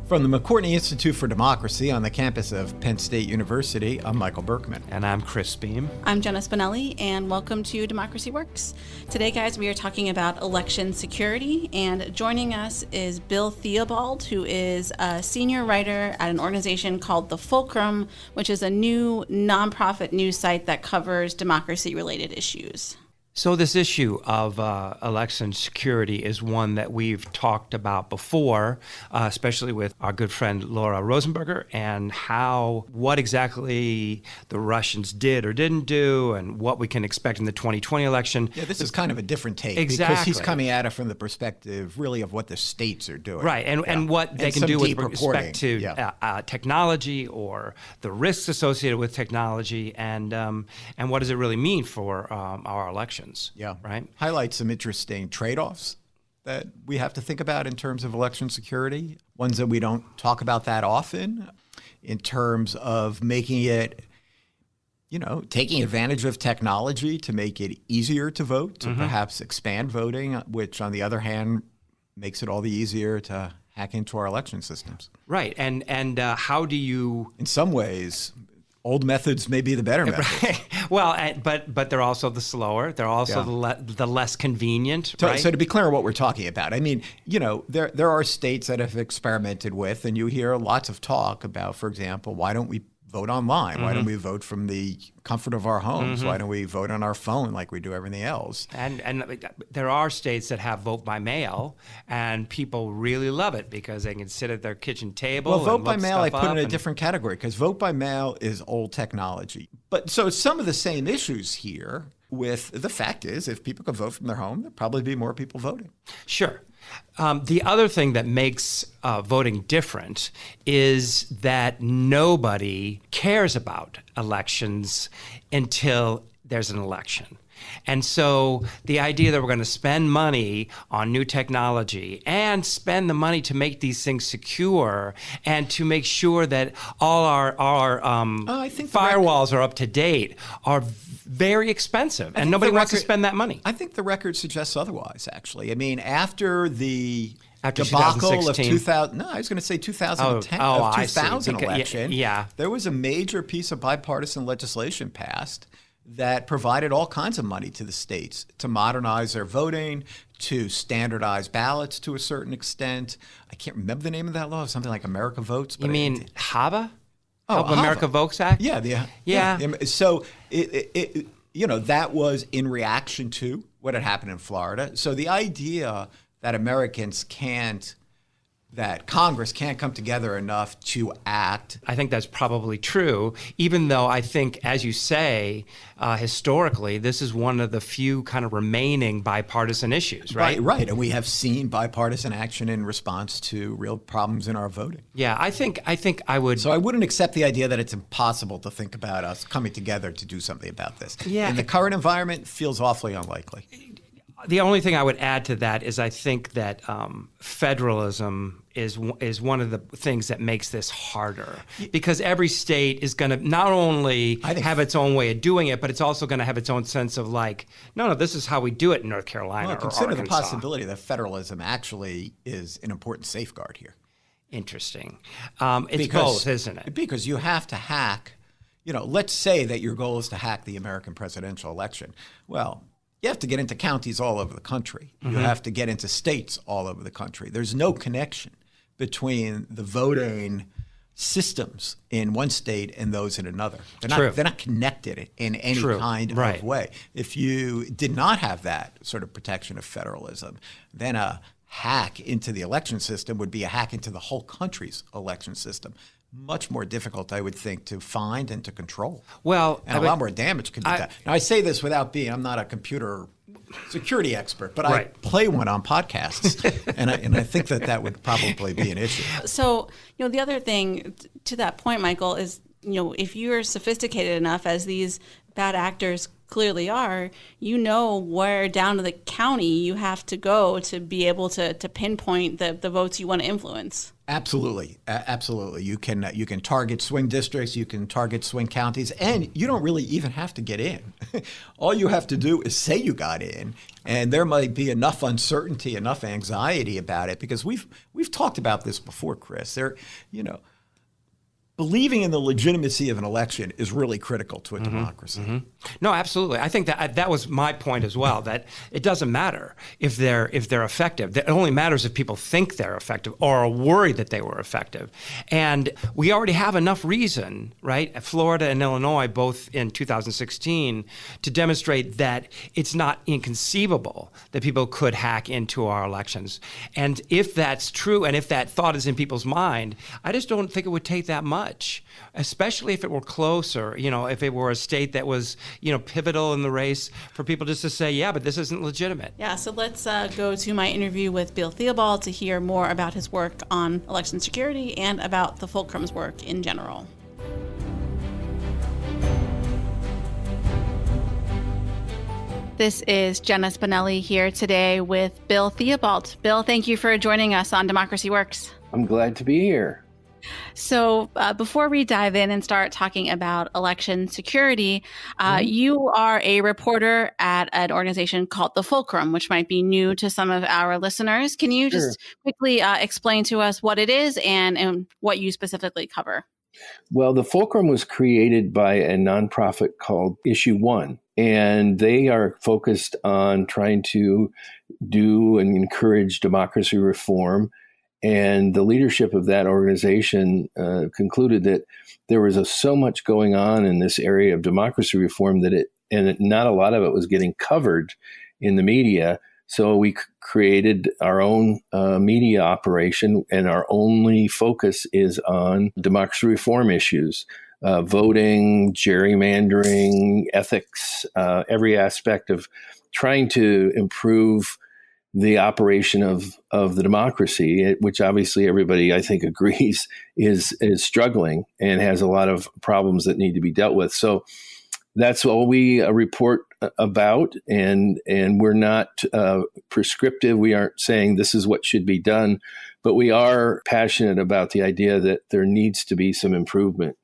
From the McCourtney Institute for Democracy on the campus of Penn State University, I'm Michael Berkman. And I'm Chris Beam. I'm Jenna Spinelli, and welcome to Democracy Works. Today, guys, we are talking about election security, and joining us is Bill Theobald, who is a senior writer at an organization called The Fulcrum, which is a new nonprofit news site that covers democracy-related issues. So this issue of election security is one that we've talked about before, especially with our good friend Laura Rosenberger, and what exactly the Russians did or didn't do and what we can expect in the 2020 election. Yeah, this is kind of a different take. Exactly. Because he's coming at it from the perspective really of what the states are doing. Right, and what they can do with respect to technology or the risks associated with technology and what does it really mean for our elections. Yeah. Right. Highlights some interesting trade-offs that we have to think about in terms of election security, ones that we don't talk about that often, in terms of making it, taking advantage of technology to make it easier to vote, to perhaps expand voting, which on the other hand makes it all the easier to hack into our election systems. Right. And how do you... In some ways, old methods may be the better methods. Well, but they're also the slower. They're also the less convenient. Right? So to be clear on what we're talking about, I mean, there are states that have experimented with, and you hear lots of talk about, for example, why don't we vote online? Why don't we vote from the comfort of our homes? Why don't we vote on our phone like we do everything else? And there are states that have vote by mail, and people really love it because they can sit at their kitchen table. Well, vote and by look mail I stuff put up in a different category because vote by mail is old technology. But so some of the same issues here with the fact is if people could vote from their home, there'd probably be more people voting. Sure. The other thing that makes voting different is that nobody cares about elections until there's an election. And so the idea that we're going to spend money on new technology and spend the money to make these things secure and to make sure that all our firewalls are up to date are very expensive, and nobody wants to spend that money. I think the record suggests otherwise, actually. I mean, after the After debacle of 2016. I was going to say 2010, Oh, 2000 election. Yeah. There was a major piece of bipartisan legislation passed that provided all kinds of money to the states to modernize their voting, to standardize ballots to a certain extent. I can't remember the name of that law, something like America Votes. You mean HAVA? Oh, Help America Votes Act? Yeah. So that was in reaction to what had happened in Florida. So the idea that that Congress can't come together enough to act. I think that's probably true, even though I think, as you say, historically, this is one of the few kind of remaining bipartisan issues, right? Right. And we have seen bipartisan action in response to real problems in our voting. Yeah, I think I would. So I wouldn't accept the idea that it's impossible to think about us coming together to do something about this. Yeah. In the current environment, feels awfully unlikely. The only thing I would add to that is I think that federalism is one of the things that makes this harder because every state is going to not only have its own way of doing it, but it's also going to have its own sense of no, this is how we do it in North Carolina or consider Arkansas. The possibility that federalism actually is an important safeguard here. Interesting. It's both, isn't it? Because you have to hack, let's say that your goal is to hack the American presidential election. Well, you have to get into counties all over the country. You have to get into states all over the country. There's no connection between the voting systems in one state and those in another. They're not connected in any kind of way. If you did not have that sort of protection of federalism, then a hack into the election system would be a hack into the whole country's election system. Much more difficult, I would think, to find and to control. Well, and a lot more damage could be done. Now, I say this without I'm not a computer security expert, but I play one on podcasts, and I think that would probably be an issue. So, the other thing to that point, Michael, is, if you're sophisticated enough as these bad actors clearly are, you know where down to the county you have to go to be able to pinpoint the votes you want to influence. Absolutely, absolutely. You can target swing districts, you can target swing counties, and you don't really even have to get in. All you have to do is say you got in, and there might be enough uncertainty, enough anxiety about it, because we've talked about this before, Chris. Believing in the legitimacy of an election is really critical to a democracy. Mm-hmm. No, absolutely. I think that was my point as well, that it doesn't matter if they're effective. It only matters if people think they're effective or are worried that they were effective. And we already have enough reason, right? Florida and Illinois, both in 2016, to demonstrate that it's not inconceivable that people could hack into our elections. And if that's true, and if that thought is in people's mind, I just don't think it would take that much, especially if it were closer, if it were a state that was, pivotal in the race, for people just to say, yeah, but this isn't legitimate. Yeah, so let's go to my interview with Bill Theobald to hear more about his work on election security and about the Fulcrum's work in general. This is Jenna Spinelli here today with Bill Theobald. Bill, thank you for joining us on Democracy Works. I'm glad to be here. So before we dive in and start talking about election security, you are a reporter at an organization called the Fulcrum, which might be new to some of our listeners. Can you just quickly explain to us what it is and what you specifically cover? Well, the Fulcrum was created by a nonprofit called Issue One, and they are focused on trying to do and encourage democracy reform. And the leadership of that organization concluded that there was so much going on in this area of democracy reform that not a lot of it was getting covered in the media. So we created our own media operation, and our only focus is on democracy reform issues, voting, gerrymandering, ethics, every aspect of trying to improve the operation of the democracy, which obviously everybody, I think, agrees is struggling and has a lot of problems that need to be dealt with. So that's all we report about, and we're not prescriptive. We aren't saying this is what should be done, but we are passionate about the idea that there needs to be some improvement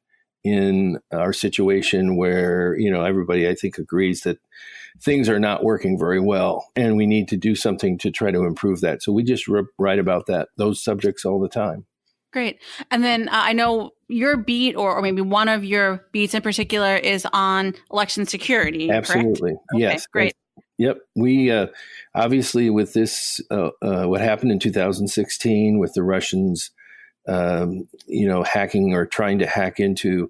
in our situation where, everybody, I think, agrees that things are not working very well, and we need to do something to try to improve that. So we just write about those subjects all the time. Great. And then I know your beat, or maybe one of your beats in particular, is on election security. Absolutely. Correct? Okay, yes. Great. Yep. We obviously, with this, what happened in 2016 with the Russians, hacking or trying to hack into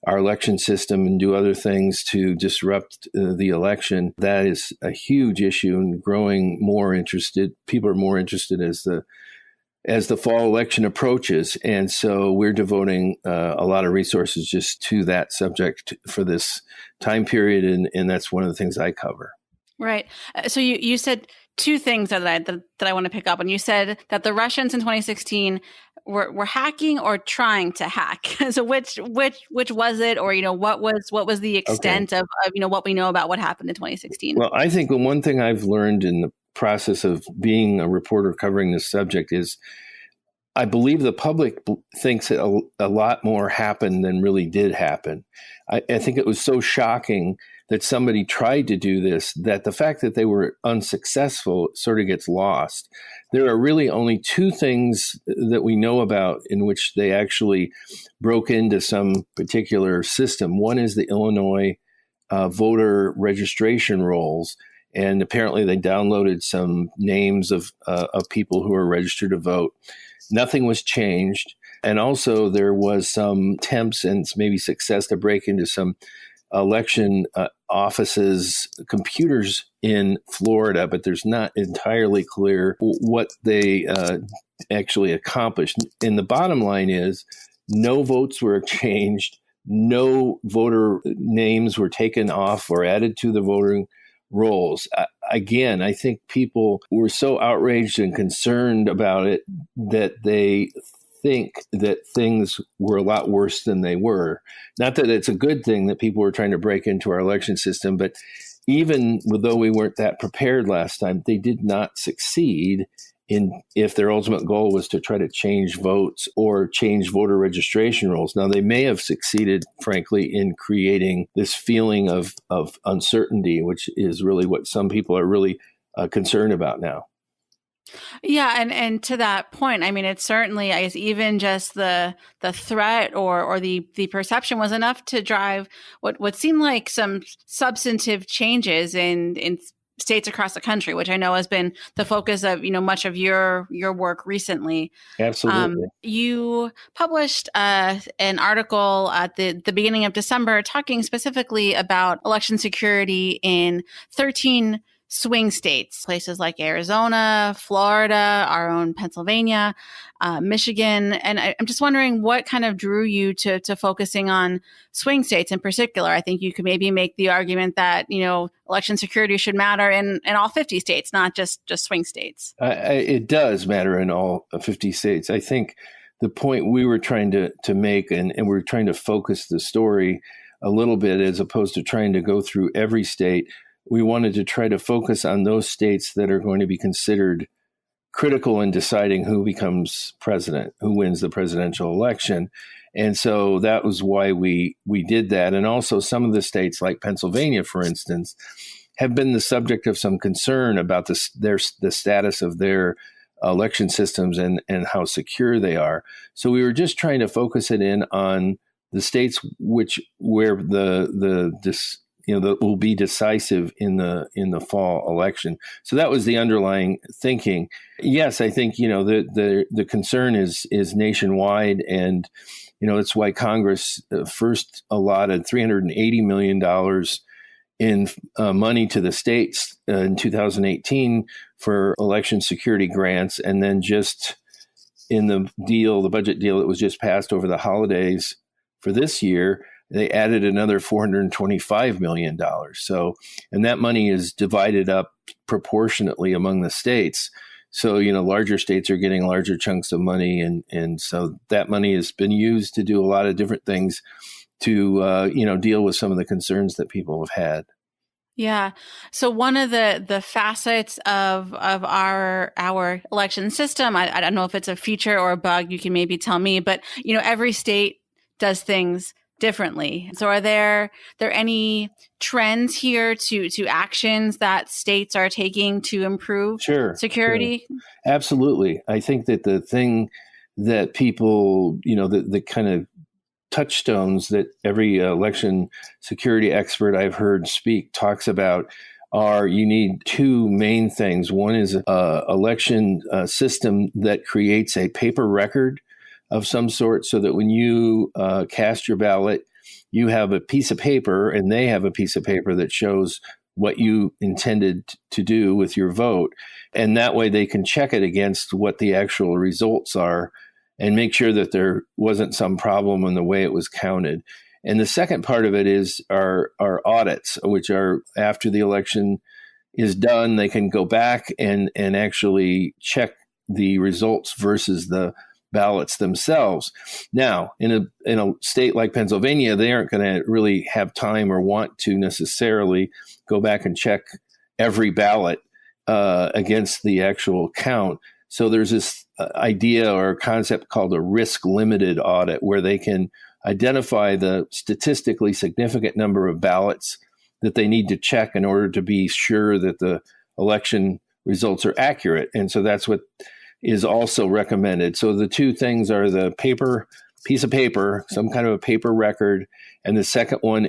our election system and do other things to disrupt the election, that is a huge issue and growing more interested. People are more interested as the fall election approaches. And so we're devoting a lot of resources just to that subject for this time period. And that's one of the things I cover. Right. So you said two things that I want to pick up on. You said that the Russians in 2016 were hacking or trying to hack. So which was it, or what was the extent of what we know about what happened in 2016? Well, I think one thing I've learned in the process of being a reporter covering this subject is I believe the public thinks that a lot more happened than really did happen. I think it was so shocking that somebody tried to do this, that the fact that they were unsuccessful sort of gets lost. There are really only two things that we know about in which they actually broke into some particular system. One is the Illinois voter registration rolls, and apparently they downloaded some names of people who are registered to vote. Nothing was changed. And also there was some attempts and maybe success to break into some election offices' computers in Florida, but there's not entirely clear what they actually accomplished. And the bottom line is no votes were changed, no voter names were taken off or added to the voting rolls. Again, I think people were so outraged and concerned about it that they think that things were a lot worse than they were. Not that it's a good thing that people were trying to break into our election system, but even though we weren't that prepared last time, they did not succeed if their ultimate goal was to try to change votes or change voter registration rules. Now, they may have succeeded, frankly, in creating this feeling of uncertainty, which is really what some people are really concerned about now. Yeah, and to that point, I mean, it's certainly, I guess, even just the threat or the perception was enough to drive what seemed like some substantive changes in states across the country, which I know has been the focus of much of your work recently. Absolutely. You published an article at the beginning of December talking specifically about election security in 13 swing states, places like Arizona, Florida, our own Pennsylvania, Michigan. And I'm just wondering what kind of drew you to focusing on swing states in particular. I think you could maybe make the argument that, election security should matter in all 50 states, not just swing states. It does matter in all 50 states. I think the point we were trying to make, and we're trying to focus the story a little bit as opposed to trying to go through every state, we wanted to try to focus on those states that are going to be considered critical in deciding who becomes president, who wins the presidential election. And so that was why we did that. And also some of the states like Pennsylvania, for instance, have been the subject of some concern about the status of their election systems and how secure they are. So we were just trying to focus it in on the states where that will be decisive in the fall election. So that was the underlying thinking. Yes, I think the concern is nationwide, and it's why Congress first allotted $380 million in money to the states in 2018 for election security grants, and then just in the budget deal that was just passed over the holidays for this year, they added another $425 million. So, and that money is divided up proportionately among the states. So, larger states are getting larger chunks of money. And so that money has been used to do a lot of different things to, deal with some of the concerns that people have had. Yeah. So one of the facets of our election system, I don't know if it's a feature or a bug, you can maybe tell me, but, every state does things differently. So are there any trends here to actions that states are taking to improve security? Sure. Absolutely. I think that the thing that people, the kind of touchstones that every election security expert I've heard speak talks about are you need two main things. One is an election system that creates a paper record of some sort, so that when you cast your ballot, you have a piece of paper and they have a piece of paper that shows what you intended to do with your vote. And that way they can check it against what the actual results are and make sure that there wasn't some problem in the way it was counted. And the second part of it is our audits, which are after the election is done, they can go back and actually check the results versus the ballots themselves. Now, in a state like Pennsylvania, they aren't going to really have time or want to necessarily go back and check every ballot against the actual count. So there's this idea or concept called a risk-limited audit, where they can identify the statistically significant number of ballots that they need to check in order to be sure that the election results are accurate. And so that's what is also recommended. So the two things are the piece of paper, some kind of a paper record, and the second one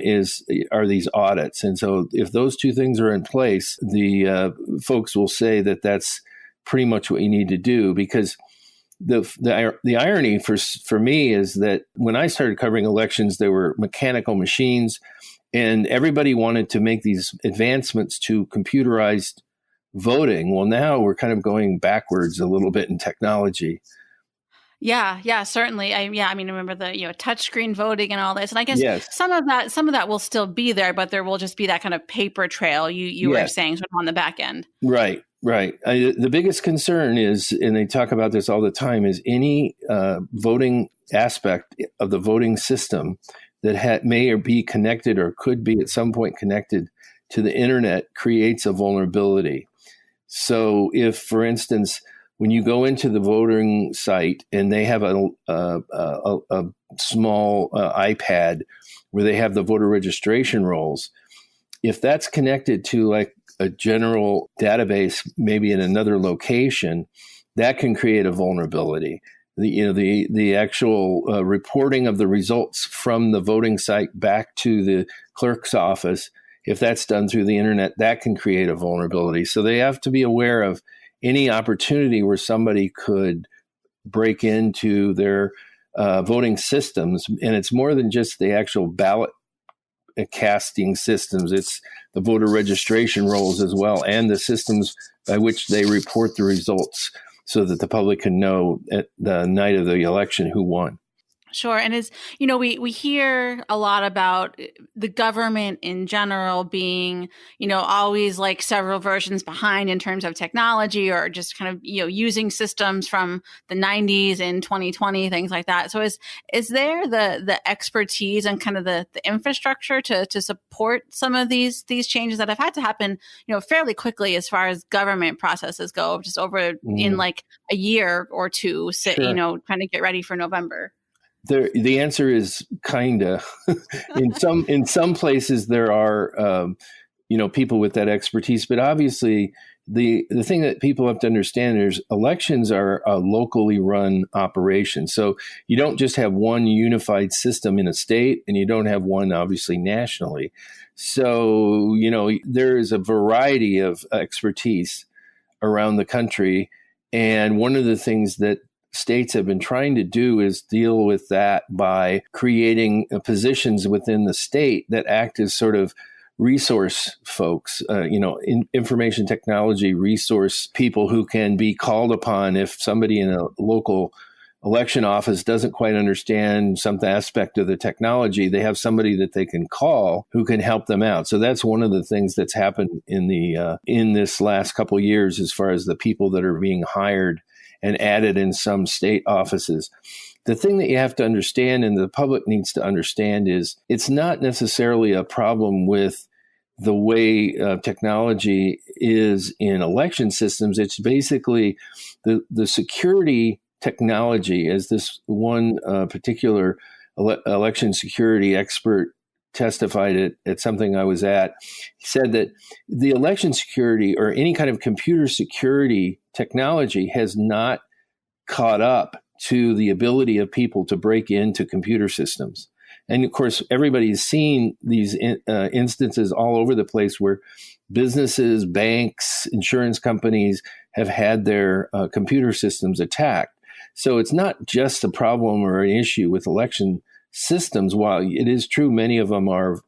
are these audits. And so if those two things are in place, the folks will say that that's pretty much what you need to do, because the irony for me is that when I started covering elections, there were mechanical machines, and everybody wanted to make these advancements to computerized voting. Well, now we're kind of going backwards a little bit in technology. Yeah, certainly. I remember the touchscreen voting and all this, and I guess Yes. some of that will still be there, but there will just be that kind of paper trail you were saying sort of on the back end. Right. Right. The biggest concern is, and they talk about this all the time, is any voting aspect of the voting system that may or be connected or could be at some point connected to the internet creates a vulnerability. So if, for instance, when you go into the voting site and they have a small iPad where they have the voter registration rolls, if that's connected to like a general database, maybe in another location, that can create a vulnerability. The actual reporting of the results from the voting site back to the clerk's office, if that's done through the internet, that can create a vulnerability. So they have to be aware of any opportunity where somebody could break into their voting systems. And it's more than just the actual ballot casting systems. It's the voter registration rolls as well, and the systems by which they report the results so that the public can know at the night of the election who won. Sure. And we hear a lot about the government in general being, always like several versions behind in terms of technology, or just kind of, using systems from the 90s and 2020, things like that. So is there the expertise and kind of the infrastructure to support some of these changes that have had to happen, fairly quickly as far as government processes go, just over in like a year or two, Sure. Trying to get ready for November? The answer is kinda. in some places there are people with that expertise, but obviously the thing that people have to understand is elections are a locally run operation. So you don't just have one unified system in a state, and you don't have one obviously nationally. So there is a variety of expertise around the country, and one of the things that states have been trying to do is deal with that by creating positions within the state that act as sort of resource folks, information technology resource people who can be called upon if somebody in a local election office doesn't quite understand some aspect of the technology. They have somebody that they can call who can help them out. So that's one of the things that's happened in this last couple of years as far as the people that are being hired and added in some state offices. The thing that you have to understand, and the public needs to understand, is it's not necessarily a problem with the way technology is in election systems. It's basically the security technology, as this one particular election security expert testified at something I was at. He said that the election security or any kind of computer security technology has not caught up to the ability of people to break into computer systems. And of course, everybody's seen these instances all over the place where businesses, banks, insurance companies have had their computer systems attacked. So it's not just a problem or an issue with election systems. While it is true many of them are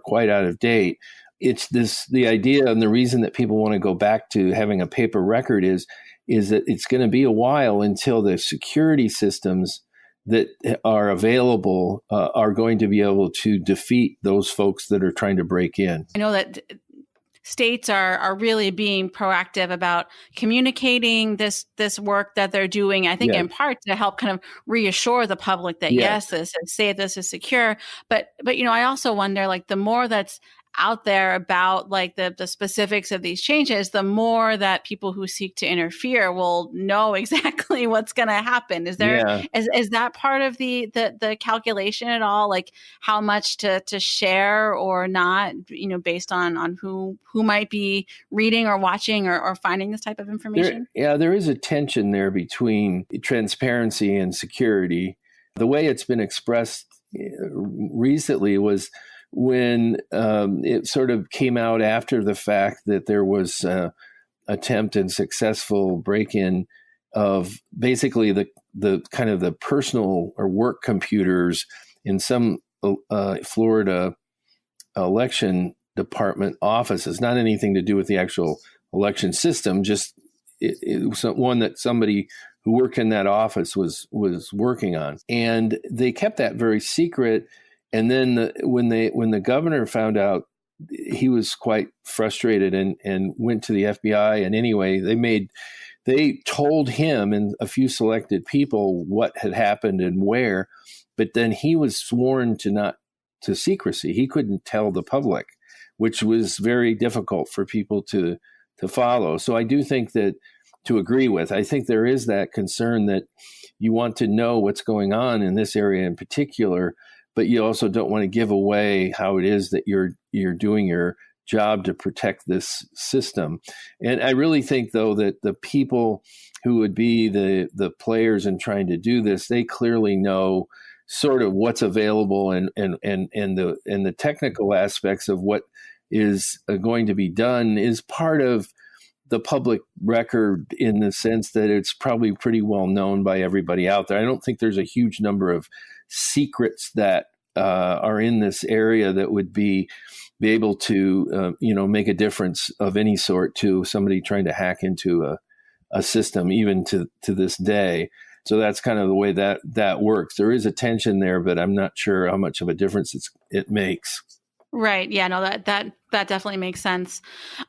quite out of date, it's the idea, and the reason that people want to go back to having a paper record is that it's going to be a while until the security systems that are available are going to be able to defeat those folks that are trying to break in. I know that states are really being proactive about communicating this work that they're doing, I think, in part to help kind of reassure the public that, yes, this is safe, this is secure. But I also wonder, like, the more that's out there about like the specifics of these changes, the more that people who seek to interfere will know exactly what's going to happen. Is there is that part of the calculation at all, like how much to share or not, based on who might be reading or watching or finding this type of information? There is a tension there between transparency and security. The way it's been expressed recently was when it sort of came out after the fact that there was attempt and successful break-in of basically the kind of the personal or work computers in some Florida election department offices. Not anything to do with the actual election system, just it was one that somebody who worked in that office was working on. And they kept that very secret. And then when the governor found out he was quite frustrated and went to the FBI. And anyway, they told him and a few selected people what had happened and where, but then he was sworn to secrecy. He couldn't tell the public, which was very difficult for people to follow. So I do think that, to agree with, I think there is that concern that you want to know what's going on in this area in particular, but you also don't want to give away how it is that you're doing your job to protect this system. And I really think, though, that the people who would be the players in trying to do this, they clearly know sort of what's available and the technical aspects of what is going to be done is part of the public record, in the sense that it's probably pretty well known by everybody out there. I don't think there's a huge number of secrets that are in this area that would be able to make a difference of any sort to somebody trying to hack into a system, even to this day. So that's kind of the way that works. There is a tension there, but I'm not sure how much of a difference it makes. Right. Yeah, no, that definitely makes sense.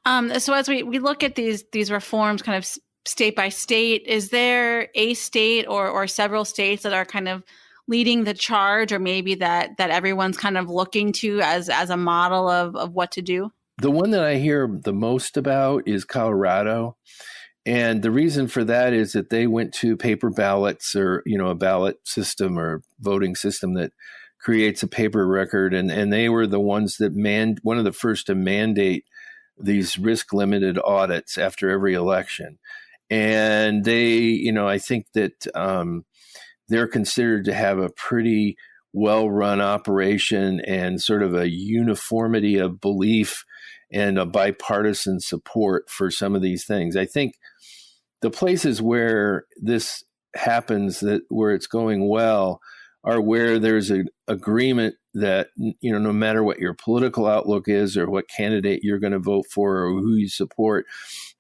So as we look at these reforms kind of state by state, is there a state or several states that are kind of leading the charge, or maybe that everyone's kind of looking to as a model of what to do? The one that I hear the most about is Colorado. And the reason for that is that they went to paper ballots, or, a ballot system or voting system that creates a paper record. And they were the ones that one of the first to mandate these risk limited audits after every election. And they, I think that they're considered to have a pretty well-run operation and sort of a uniformity of belief and a bipartisan support for some of these things. I think the places where this happens, where it's going well, are where there's an agreement that, no matter what your political outlook is or what candidate you're going to vote for or who you support,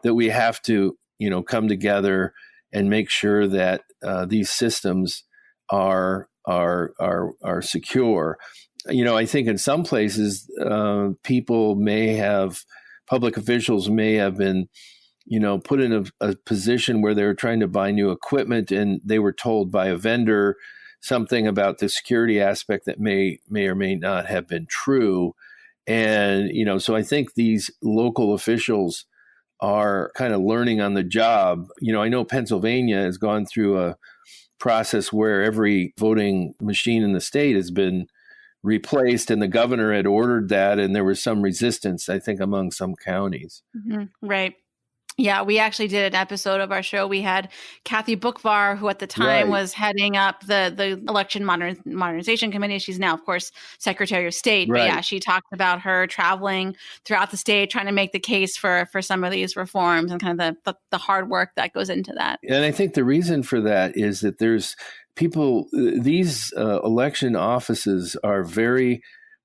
that we have to, come together and make sure that these systems are secure. I think in some places, public officials may have been, put in a position where they were trying to buy new equipment, and they were told by a vendor something about the security aspect that may or may not have been true. And, so I think these local officials are kind of learning on the job. I know Pennsylvania has gone through a process where every voting machine in the state has been replaced, and the governor had ordered that, and there was some resistance, I think, among some counties. Mm-hmm. Right. Yeah, we actually did an episode of our show. We had Kathy Bookvar, who at the time was heading up the Election Modernization Committee. She's now, of course, Secretary of State. Right. But yeah, she talked about her traveling throughout the state, trying to make the case for some of these reforms and kind of the hard work that goes into that. And I think the reason for that is that there's people, these election offices are very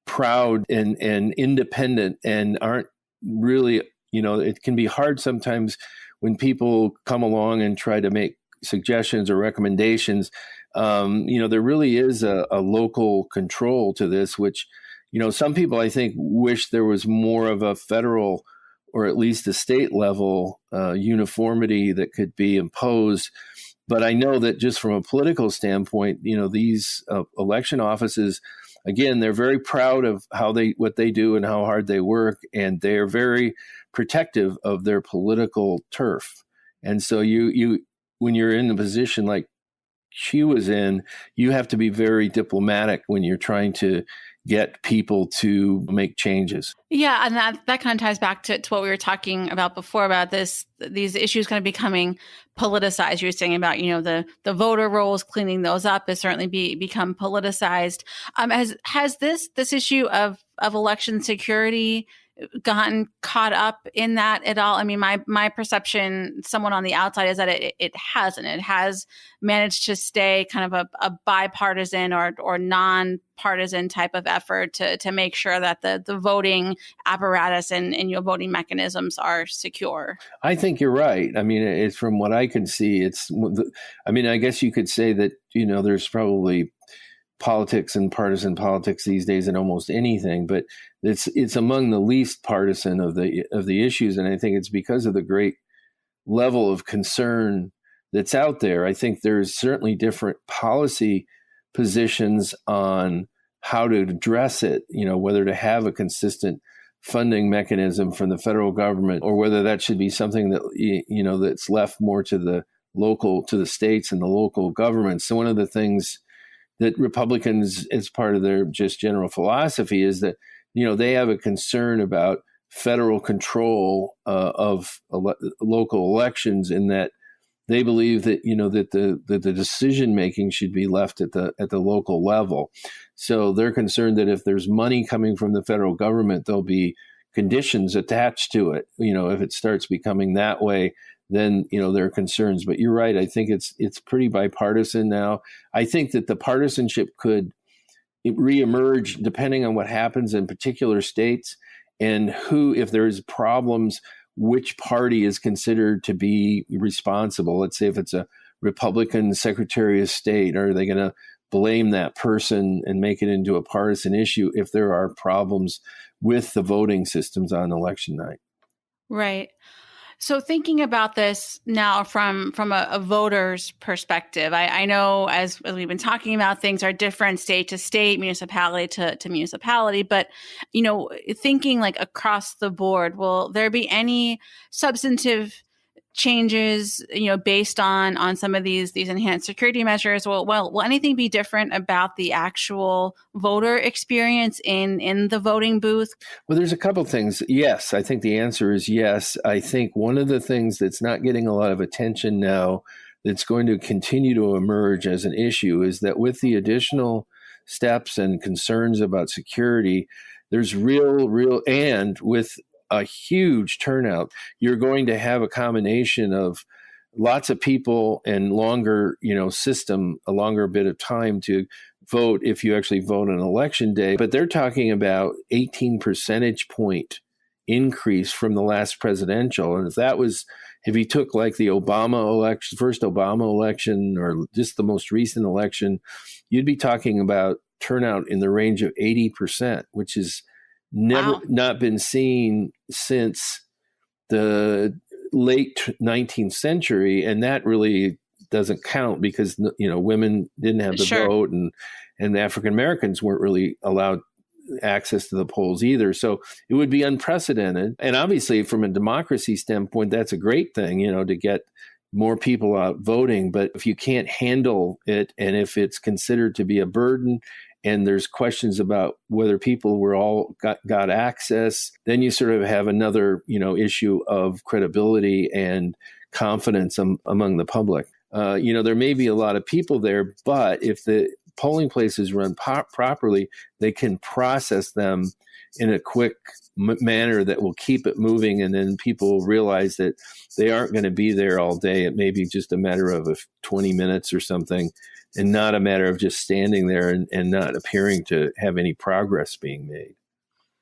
proud and independent and aren't really, it can be hard sometimes when people come along and try to make suggestions or recommendations. There really is a local control to this, which, some people, I think, wish there was more of a federal or at least a state level uniformity that could be imposed. But I know that just from a political standpoint, these election offices, again, they're very proud of what they do and how hard they work, and they're very protective of their political turf. And so you when you're in the position like she was in, you have to be very diplomatic when you're trying to get people to make changes. Yeah, and that kind of ties back to what we were talking about before, about these issues kind of becoming politicized. You were saying about, the voter rolls, cleaning those up has certainly become politicized. Has this issue of election security gotten caught up in that at all? I mean, my perception, someone on the outside, is that it hasn't. It has managed to stay kind of a bipartisan or non-partisan type of effort to make sure that the voting apparatus and your voting mechanisms are secure. I think you're right. I mean, it's from what I can see, I guess you could say that, there's probably politics and partisan politics these days in almost anything, but it's among the least partisan of the issues, and I think it's because of the great level of concern that's out there. I think there's certainly different policy positions on how to address it, whether to have a consistent funding mechanism from the federal government or whether that should be something that, that's left more to the states and the local governments. So one of the things that Republicans, as part of their just general philosophy, is that, they have a concern about federal control of local elections, in that they believe that that the decision making should be left at the local level. So they're concerned that if there's money coming from the federal government, there'll be conditions attached to it. If it starts becoming that way, then there are concerns. But you're right. I think it's pretty bipartisan now. I think that the partisanship could reemerge depending on what happens in particular states and if there's problems, which party is considered to be responsible. Let's say if it's a Republican Secretary of State, are they going to blame that person and make it into a partisan issue if there are problems with the voting systems on election night? Right. So thinking about this now from a voter's perspective, I know as we've been talking about, things are different state to state, municipality to municipality, but, thinking like across the board, will there be any substantive changes, based on some of these enhanced security measures? Will anything be different about the actual voter experience in the voting booth? Well, there's a couple things. Yes, I think the answer is yes. I think one of the things that's not getting a lot of attention now, that's going to continue to emerge as an issue, is that with the additional steps and concerns about security, there's and with a huge turnout, you're going to have a combination of lots of people and longer, a longer bit of time to vote if you actually vote on election day. But they're talking about 18 percentage point increase from the last presidential. And if you took like the first Obama election, or just the most recent election, you'd be talking about turnout in the range of 80%, which is not been seen since the late 19th century. And that really doesn't count because, women didn't have the vote, and African Americans weren't really allowed access to the polls either. So it would be unprecedented. And obviously from a democracy standpoint, that's a great thing, to get more people out voting. But if you can't handle it, and if it's considered to be a burden, and there's questions about whether people were all got access, then you sort of have another, issue of credibility and confidence among the public. There may be a lot of people there, but if the polling places run properly, they can process them in a quick manner that will keep it moving, and then people realize that they aren't going to be there all day. It may be just a matter of 20 minutes or something, and not a matter of just standing there and not appearing to have any progress being made.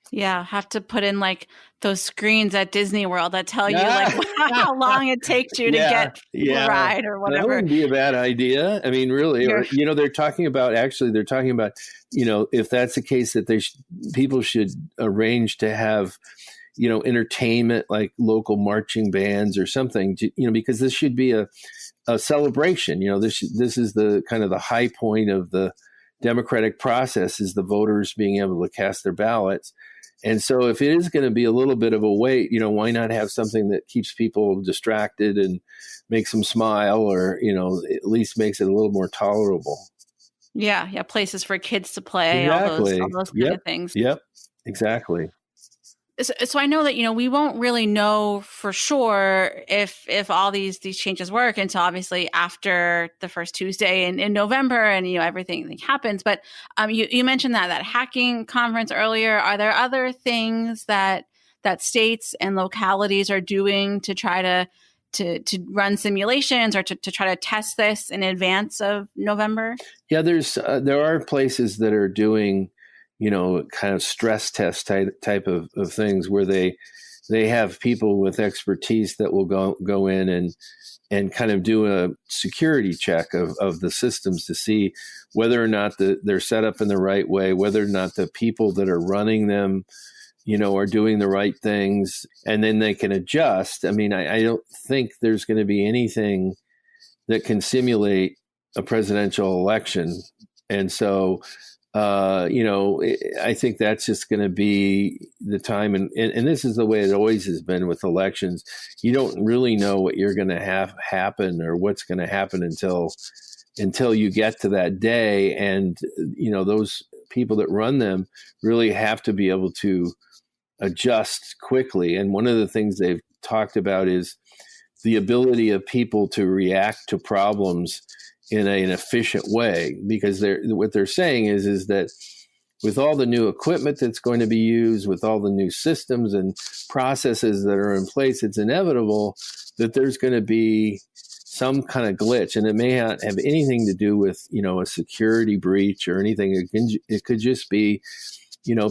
Yeah, have to put in like those screens at Disney World that tell you like how long it takes you to get the ride or whatever. That wouldn't be a bad idea. I mean, really, they're talking about, if that's the case, that people should arrange to have, entertainment like local marching bands or something, because this should be a celebration. This is the kind of the high point of the democratic process, is the voters being able to cast their ballots. And so if it is going to be a little bit of a wait, why not have something that keeps people distracted and makes them smile, or, at least makes it a little more tolerable. Yeah. Places for kids to play, exactly. all those kind of things. Yep, exactly. So I know that, we won't really know for sure if all these changes work until obviously after the first Tuesday in November, and, everything happens. But you mentioned that hacking conference earlier. Are there other things that states and localities are doing to try to run simulations or to try to test this in advance of November? Yeah, there are places that are doing kind of stress test type of things where they have people with expertise that will go in and and kind of do a security check of the systems to see whether or not they're set up in the right way, whether or not the people that are running them, are doing the right things, and then they can adjust. I mean, I don't think there's going to be anything that can simulate a presidential election. And so, I think that's just going to be the time. And this is the way it always has been with elections. You don't really know what you're going to have happen or what's going to happen until you get to that day. And, those people that run them really have to be able to adjust quickly. And one of the things they've talked about is the ability of people to react to problems in an efficient way, because what they're saying is that with all the new equipment that's going to be used, with all the new systems and processes that are in place, it's inevitable that there's going to be some kind of glitch, and it may not have anything to do with a security breach or anything. It could just be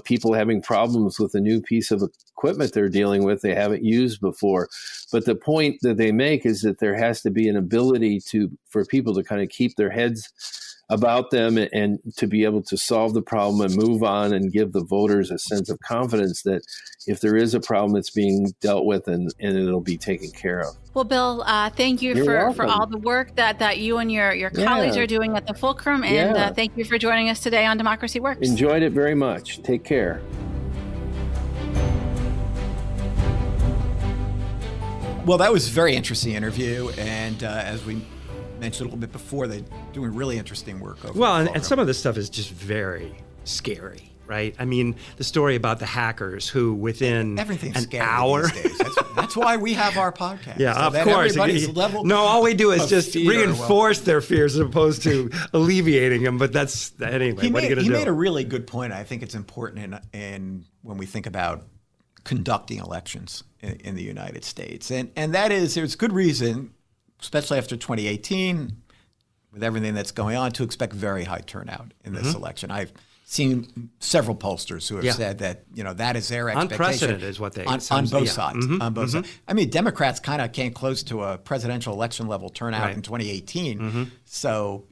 people having problems with a new piece of equipment they're dealing with they haven't used before. But the point that they make is that there has to be an ability for people to kind of keep their heads about them and to be able to solve the problem and move on and give the voters a sense of confidence that if there is a problem, it's being dealt with and it'll be taken care of. Well, Bill, thank you for all the work that you and your colleagues are doing at the Fulcrum, and thank you for joining us today on Democracy Works. Enjoyed it very much. Take care. Well, that was a very interesting interview, and as we mentioned a little bit before, they're doing really interesting work over and some of this stuff is just very scary, right? I mean, the story about the hackers who within everything's an scary hour. These days. That's why we have our podcast. Yeah, so of course. All we do is just reinforce their fears as opposed to alleviating them. But that's anyway. What are you going to do? He made a really good point. I think it's important in when we think about conducting elections in the United States, and that is there's good reason, especially after 2018, with everything that's going on, to expect very high turnout in this election. I've seen several pollsters who have said that that is their expectation. Unprecedented is what they on both sides. On both sides. I mean, Democrats kind of came close to a presidential election level turnout in 2018. So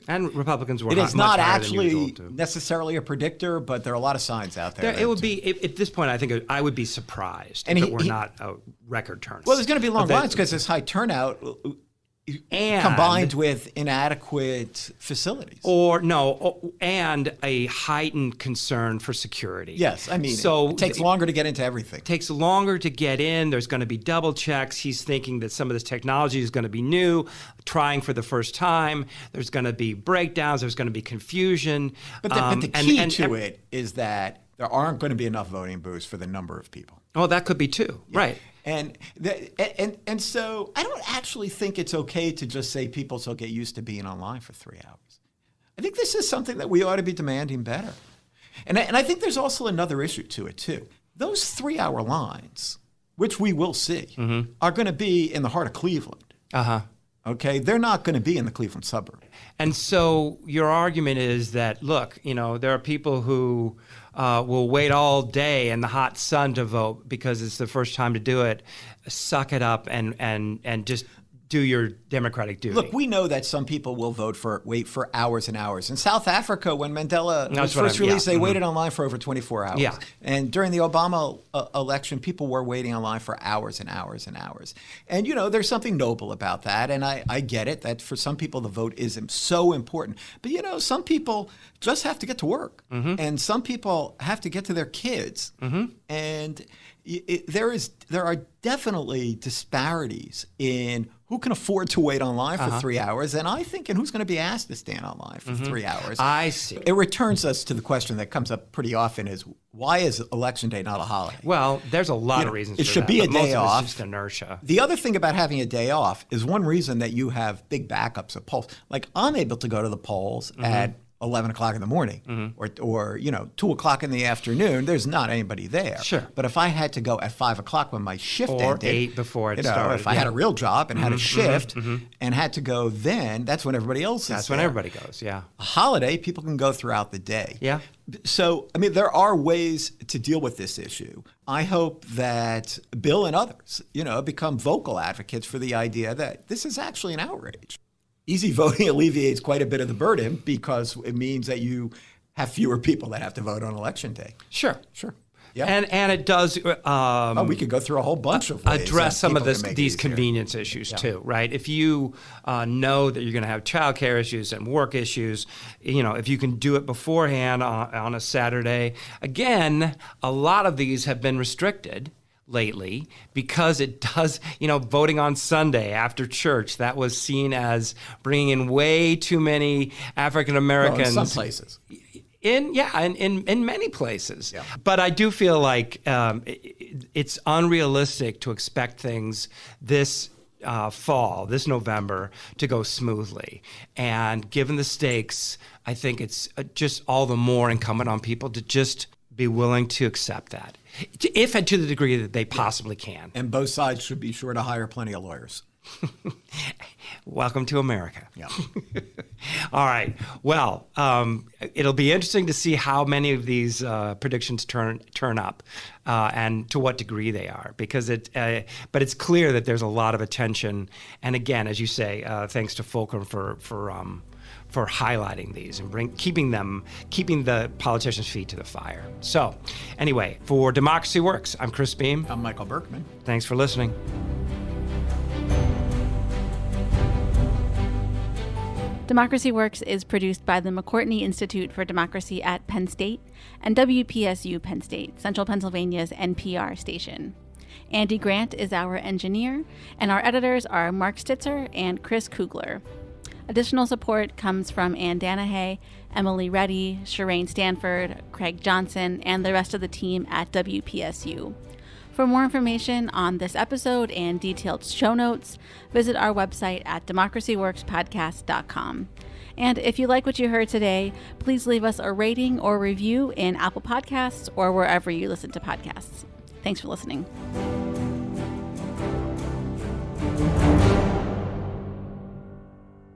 and Republicans were. It is not actually necessarily a predictor, but there are a lot of signs out there. It would be at this point. I think I would be surprised if it were not a record turnout. Well, there's going to be long lines because this high turnout. And combined with inadequate facilities. And a heightened concern for security. Yes, I mean, so it takes longer to get into everything. It takes longer to get in. There's going to be double checks. He's thinking that some of this technology is going to be new, trying for the first time. There's going to be breakdowns. There's going to be confusion. But the key to it is that there aren't going to be enough voting booths for the number of people. Oh, that could be too. Yeah. Right. And so I don't actually think it's okay to just say people shall get used to being online for 3 hours. I think this is something that we ought to be demanding better. And I think there's also another issue to it too. Those 3-hour lines, which we will see, are going to be in the heart of Cleveland. Okay, they're not going to be in the Cleveland suburb. And so your argument is that, look, there are people who will wait all day in the hot sun to vote because it's the first time to do it. Suck it up and just do your democratic duty. Look, we know that some people will wait for hours and hours. In South Africa, when Mandela was first released, they waited online for over 24 hours. Yeah. And during the Obama election, people were waiting online for hours and hours and hours. And, there's something noble about that. And I get it that for some people, the vote is so important. But, some people just have to get to work. And some people have to get to their kids. And there are definitely disparities in who can afford to wait online for 3 hours, and I think in who's going to be asked to stand online for 3 hours. I see. It returns us to the question that comes up pretty often: is why is Election Day not a holiday? Well, there's a lot of reasons. It should be a day off. It's just inertia. The other thing about having a day off is one reason that you have big backups of polls. Like I'm able to go to the polls at 11 o'clock in the morning or 2 o'clock in the afternoon, there's not anybody there. Sure. But if I had to go at 5 o'clock when my shift Or ended, 8 before it started. if I had a real job and had a shift and had to go then, that's when everybody else is That's when everybody goes, yeah. A holiday, people can go throughout the day. Yeah. So, I mean, there are ways to deal with this issue. I hope that Bill and others, become vocal advocates for the idea that this is actually an outrage. Easy voting alleviates quite a bit of the burden because it means that you have fewer people that have to vote on election day. Sure. Yeah. And it does we could go through a whole bunch of ways address some of people can make it these easier. convenience issues too, right? If you know that you're going to have childcare issues and work issues, if you can do it beforehand on a Saturday. Again, a lot of these have been restricted lately because it does, voting on Sunday after church, that was seen as bringing in way too many African Americans. Well, in some places. In many places. Yeah. But I do feel like it's unrealistic to expect things this fall, this November, to go smoothly. And given the stakes, I think it's just all the more incumbent on people to just be willing to accept that, if and to the degree that they possibly can. And both sides should be sure to hire plenty of lawyers. Welcome to America. Yeah. All right. Well, it'll be interesting to see how many of these predictions turn up, and to what degree they are, because but it's clear that there's a lot of attention. And again, as you say, thanks to Fulcrum for highlighting these and keeping the politicians' feet to the fire. So, anyway, for Democracy Works, I'm Chris Beam. I'm Michael Berkman. Thanks for listening. Democracy Works is produced by the McCourtney Institute for Democracy at Penn State and WPSU Penn State, Central Pennsylvania's NPR station. Andy Grant is our engineer, and our editors are Mark Stitzer and Chris Kugler. Additional support comes from Ann Danahay, Emily Reddy, Shireen Stanford, Craig Johnson, and the rest of the team at WPSU. For more information on this episode and detailed show notes, visit our website at democracyworkspodcast.com. And if you like what you heard today, please leave us a rating or review in Apple Podcasts or wherever you listen to podcasts. Thanks for listening.